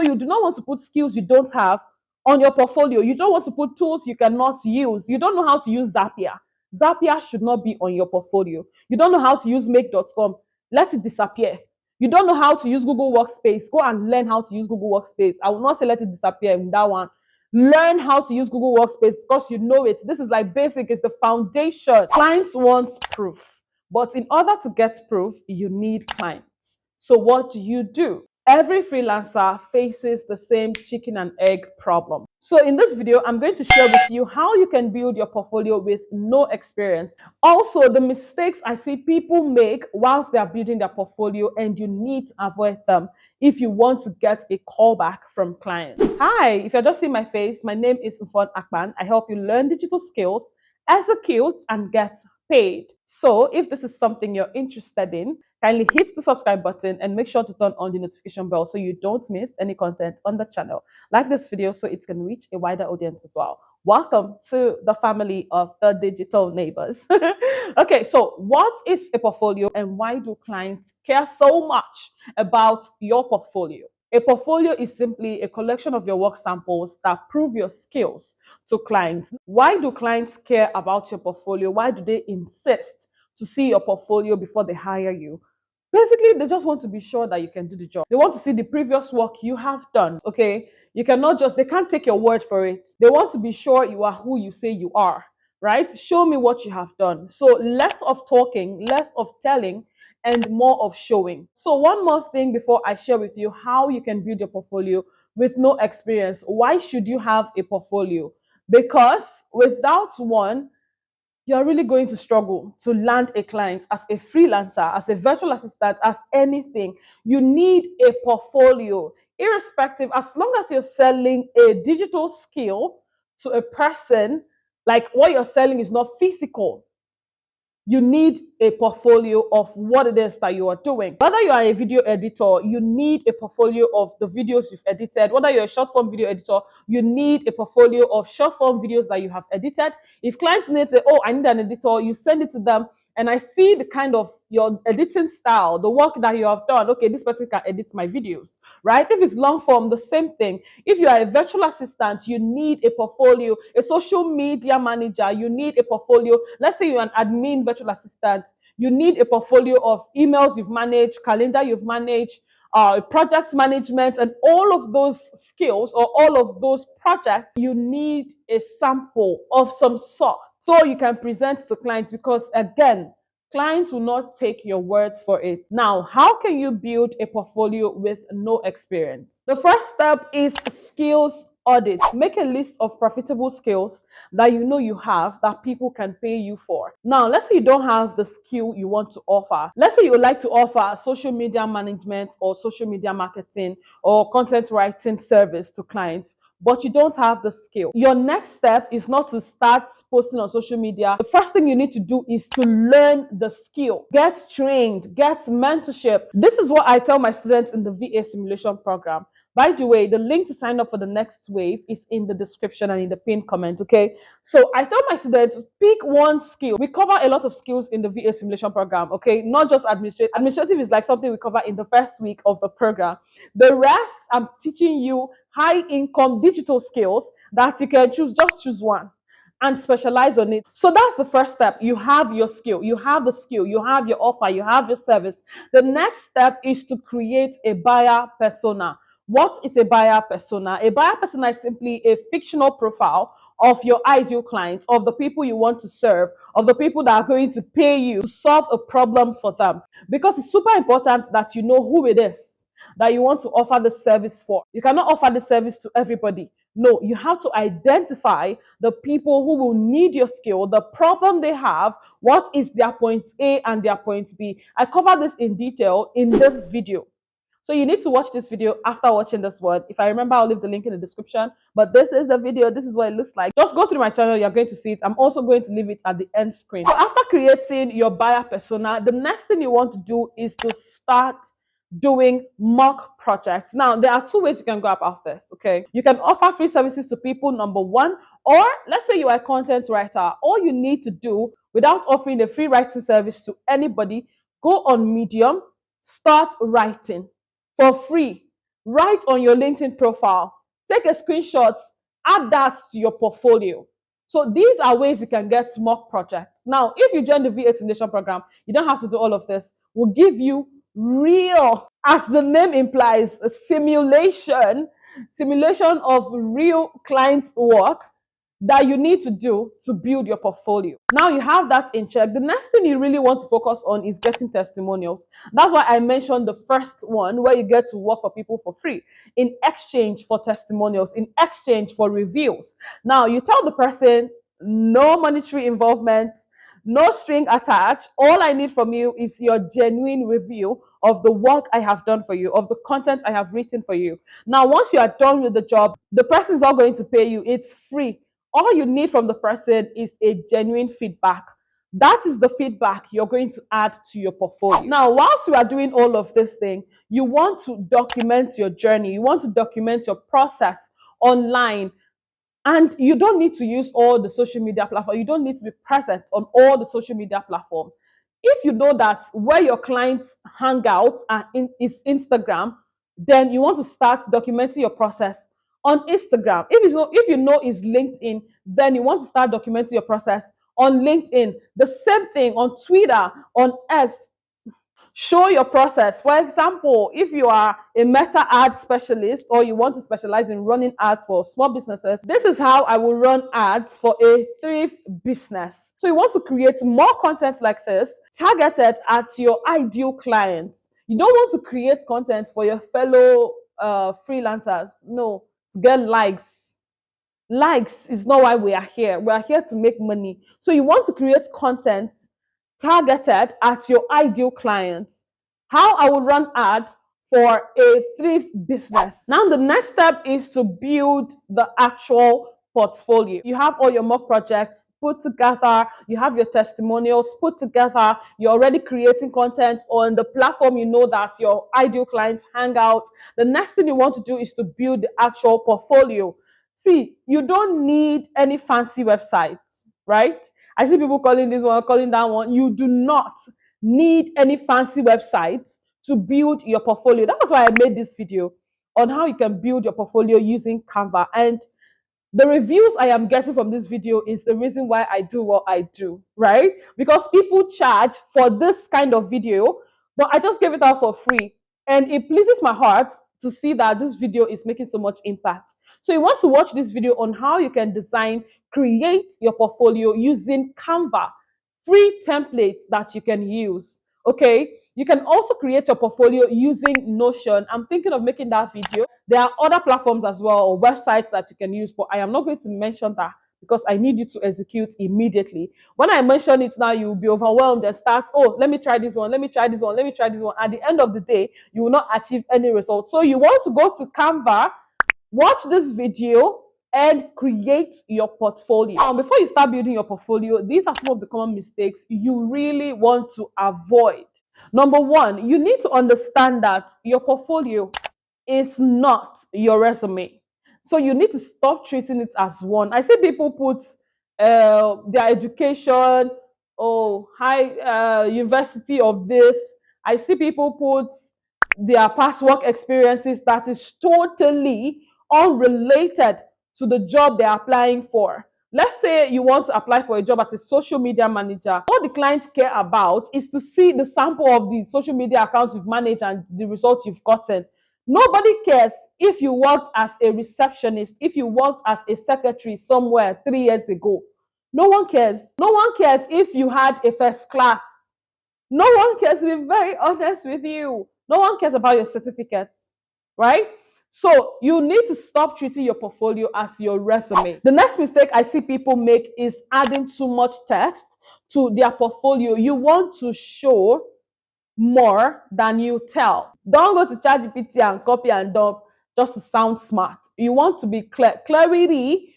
you do not want to put skills you don't have on your portfolio. You don't want to put tools you cannot use. You don't know how to use Zapier. Zapier should not be on your portfolio. You don't know how to use make.com. Let it disappear. You don't know how to use Google Workspace. Go and learn how to use Google Workspace. I will not say let it disappear in that one. Learn how to use Google Workspace because you know it. This is like basic, it's the foundation. Clients want proof, but in order to get proof, you need clients. So what do? Every freelancer faces the same chicken and egg problem. So in this video, I'm going to share with you how you can build your portfolio with no experience. Also, the mistakes I see people make whilst they are building their portfolio, and you need to avoid them if you want to get a callback from clients. Hi, if you're just seeing my face, my name is Mfon. I help you learn digital skills, execute, and get paid. So if this is something you're interested in, kindly hit the subscribe button and make sure to turn on the notification bell so you don't miss any content on the channel. Like this video so it can reach a wider audience as well. Welcome to the family of the digital neighbors. Okay, so what is a portfolio and why do clients care so much about your portfolio? A portfolio is simply a collection of your work samples that prove your skills to clients. Why do clients care about your portfolio? Why do they insist to see your portfolio before they hire you? Basically, they just want to be sure that you can do the job. They want to see the previous work you have done, okay? You cannot just, they can't take your word for it. They want to be sure you are who you say you are, right? Show me what you have done. So less of talking, less of telling, and more of showing. So one more thing before I share with you how you can build your portfolio with no experience. Why should you have a portfolio? Because without one, you're really going to struggle to land a client as a freelancer, as a virtual assistant, as anything. You need a portfolio, irrespective, as long as you're selling a digital skill to a person, like what you're selling is not physical. You need a portfolio of what it is that you are doing. Whether you are a video editor, you need a portfolio of the videos you've edited. Whether you're a short form video editor, you need a portfolio of short form videos that you have edited. If clients need to, oh, I need an editor, you send it to them. And I see the kind of your editing style, the work that you have done. Okay, this person can edit my videos, right? If it's long form, the same thing. If you are a virtual assistant, you need a portfolio. A social media manager, you need a portfolio. Let's say you're an admin virtual assistant, you need a portfolio of emails you've managed, calendar you've managed, project management, and all of those skills or all of those projects. You need a sample of some sort so you can present to clients, because again, clients will not take your words for it. Now, how can you build a portfolio with no experience? The first step is skills audit. Make a list of profitable skills that you know you have that people can pay you for. Now, let's say you don't have the skill you want to offer. Let's say you would like to offer social media management or social media marketing or content writing service to clients, but you don't have the skill. Your next step is not to start posting on social media. The first thing you need to do is to learn the skill. Get trained, get mentorship. This is what I tell my students in the VA simulation program. By the way, the link to sign up for the next wave is in the description and in the pinned comment, okay? So I tell my students, pick one skill. We cover a lot of skills in the VA simulation program, okay? Not just administrative. Administrative is like something we cover in the first week of the program. The rest, I'm teaching you high income digital skills that you can choose, just choose one and specialize on it. So that's the first step. You have your skill, you have the skill, you have your offer, you have your service. The next step is to create a buyer persona. What is a buyer persona? A buyer persona is simply a fictional profile of your ideal clients, of the people you want to serve, of the people that are going to pay you to solve a problem for them. Because it's super important that you know who it is that you want to offer the service for. You cannot offer the service to everybody. No, you have to identify the people who will need your skill, the problem they have, what is their point A and their point B. I cover this in detail in this video. So you need to watch this video after watching this one. If I remember, I'll leave the link in the description. But this is the video. This is what it looks like. Just go through my channel. You're going to see it. I'm also going to leave it at the end screen. So after creating your buyer persona, the next thing you want to do is to start doing mock projects. Now, there are two ways you can go about this, okay? You can offer free services to people, number one, or let's say you are a content writer. All you need to do without offering a free writing service to anybody, go on Medium, start writing for free. Write on your LinkedIn profile, take a screenshot, add that to your portfolio. So these are ways you can get mock projects. Now, if you join the VA simulation program, you don't have to do all of this. We'll give you real, as the name implies, a simulation of real client work that you need to do to build your portfolio. Now you have that in check. The next thing you really want to focus on is getting testimonials. That's why I mentioned the first one, where you get to work for people for free in exchange for testimonials, in exchange for reviews. Now you tell the person, no monetary involvement, no string attached. All I need from you is your genuine review of the work I have done for you, of the content I have written for you. Now, once you are done with the job, the person is not going to pay you. It's free. All you need from the person is a genuine feedback. That is the feedback you're going to add to your portfolio. Now, whilst you are doing all of this thing, you want to document your journey. You want to document your process online. And you don't need to use all the social media platforms. You don't need to be present on all the social media platforms. If you know that where your clients hang out is Instagram, then you want to start documenting your process on Instagram. If you know is LinkedIn, then you want to start documenting your process on LinkedIn. The same thing on Twitter, on X. Show your process. For example, if you are a meta ad specialist or you want to specialize in running ads for small businesses, this is how I will run ads for a thrift business. So you want to create more content like this, targeted at your ideal clients. You don't want to create content for your fellow freelancers. No, to get likes. Likes is not why we are here. We are here to make money. So you want to create content targeted at your ideal clients. How I would run ads for a thrift business. Now, the next step is to build the actual portfolio. You have all your mock projects put together, you have your testimonials put together, you're already creating content on the platform you know that your ideal clients hang out. The next thing you want to do is to build the actual portfolio. See, you don't need any fancy websites, right? I see people calling this one, calling that one. You do not need any fancy website to build your portfolio. That was why I made this video on how you can build your portfolio using Canva. And the reviews I am getting from this video is the reason why I do what I do, right? Because people charge for this kind of video, but I just gave it out for free. And it pleases my heart to see that this video is making so much impact. So you want to watch this video on how you can design, create your portfolio using Canva, free templates that you can use, okay? You can also create your portfolio using Notion. I'm thinking of making that video. There are other platforms as well, or websites that you can use, but I am not going to mention that because I need you to execute immediately. When I mention it now, you'll be overwhelmed and start, oh, let me try this one, let me try this one, let me try this one. At the end of the day, you will not achieve any results. So you want to go to Canva, watch this video, and create your portfolio. Now, before you start building your portfolio, these are some of the common mistakes you really want to avoid. Number one, you need to understand that your portfolio is not your resume. So you need to stop treating it as one. I see people put their education, oh, high university of this. I see people put their past work experiences that is totally unrelated to the job they're applying for. Let's say you want to apply for a job as a social media manager. All the clients care about is to see the sample of the social media accounts you've managed and the results you've gotten. Nobody cares if you worked as a receptionist, if you worked as a secretary somewhere 3 years ago. No one cares. No one cares if you had a first class. No one cares, to be very honest with you. No one cares about your certificates, right? So you need to stop treating your portfolio as your resume. The next mistake I see people make is adding too much text to their portfolio. You want to show more than you tell. Don't go to ChatGPT and copy and dump just to sound smart. You want to be clear. Clarity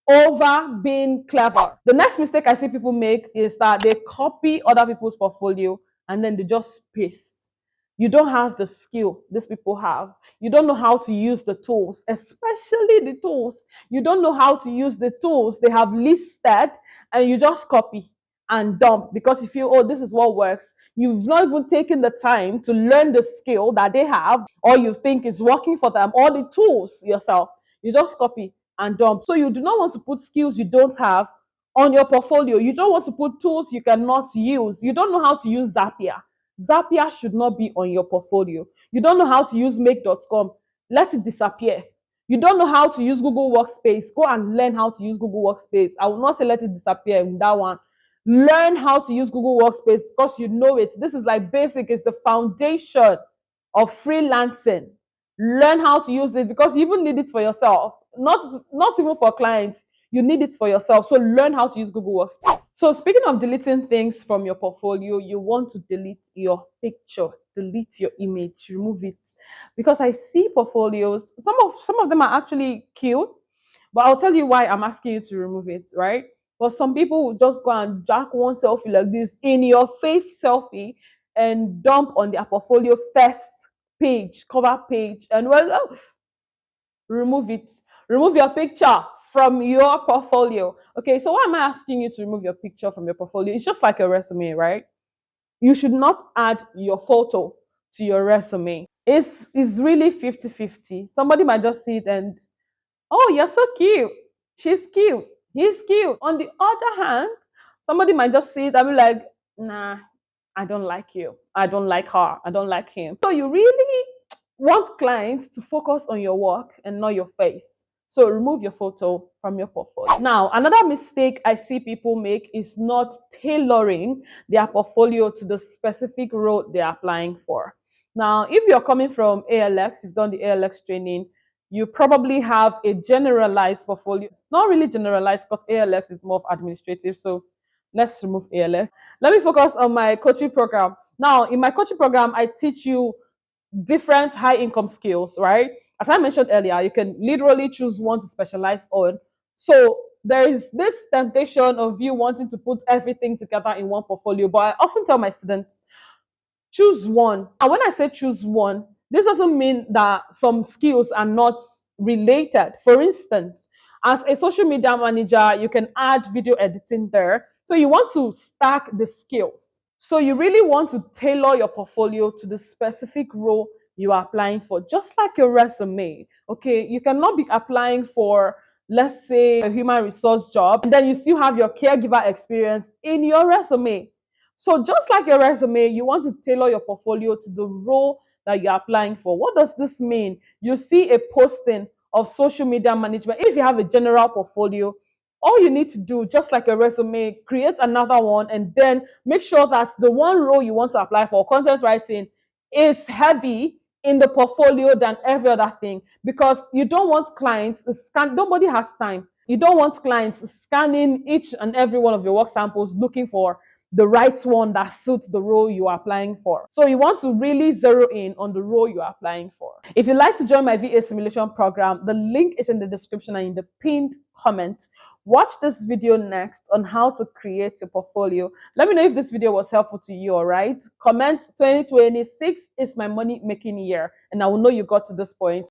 over being clever. The next mistake I see people make is that they copy other people's portfolio and then they just paste. You don't have the skill these people have. You don't know how to use the tools, especially the tools. You don't know how to use the tools they have listed and you just copy. and dump because you feel, oh, this is what works. You've not even taken the time to learn the skill that they have or you think is working for them, or the tools yourself. You just copy and dump. So you do not want to put skills you don't have on your portfolio. You don't want to put tools you cannot use. You don't know how to use Zapier. Zapier should not be on your portfolio. You don't know how to use make.com. Let it disappear. You don't know how to use Google Workspace. Go and learn how to use Google Workspace. I will not say let it disappear in that one. Learn how to use Google Workspace because you know it. This is like basic, it's the foundation of freelancing. Learn how to use it because you even need it for yourself. Not even for clients. You need it for yourself. So learn how to use Google Workspace. So speaking of deleting things from your portfolio, you want to delete your picture, delete your image, remove it. Because I see portfolios, some of them are actually cute, but I'll tell you why I'm asking you to remove it, right? But some people will just go and jack one selfie like this in your face selfie and dump on their portfolio first page, cover page, and well, oh, remove it. Remove your picture from your portfolio. Okay, so why am I asking you to remove your picture from your portfolio? It's just like a resume, right? You should not add your photo to your resume. It's really 50-50. Somebody might just see it and, oh, you're so cute. She's cute. He's cute. On the other hand, somebody might just see it and be like, nah, I don't like you. I don't like her. I don't like him. So you really want clients to focus on your work and not your face. So remove your photo from your portfolio. Now, another mistake I see people make is not tailoring their portfolio to the specific role they're applying for. Now, if you're coming from ALX, you've done the ALX training, you probably have a generalized portfolio. Not really generalized because ALX is more of administrative. So let's remove ALX. Let me focus on my coaching program. Now, in my coaching program, I teach you different high income skills, right? As I mentioned earlier, you can literally choose one to specialize on. So there is this temptation of you wanting to put everything together in one portfolio. But I often tell my students, choose one. And when I say choose one, this doesn't mean that some skills are not related. For instance, as a social media manager, you can add video editing there. So you want to stack the skills. So you really want to tailor your portfolio to the specific role you are applying for, just like your resume. Okay, you cannot be applying for, let's say, a human resource job, and then you still have your caregiver experience in your resume. So just like your resume, you want to tailor your portfolio to the role that you're applying for. What does this mean? You see a posting of social media management. If you have a general portfolio, all you need to do, just like a resume, create another one and then make sure that the one role you want to apply for, content writing, is heavy in the portfolio than every other thing, because you don't want clients to scan. Nobody has time. You don't want clients scanning each and every one of your work samples looking for the right one that suits the role you are applying for. So you want to really zero in on the role you are applying for. If you'd like to join my VA simulation program, the link is in the description and in the pinned comment. Watch this video next on how to create your portfolio. Let me know if this video was helpful to you, all right? Comment 2026 is my money making year, and I will know you got to this point.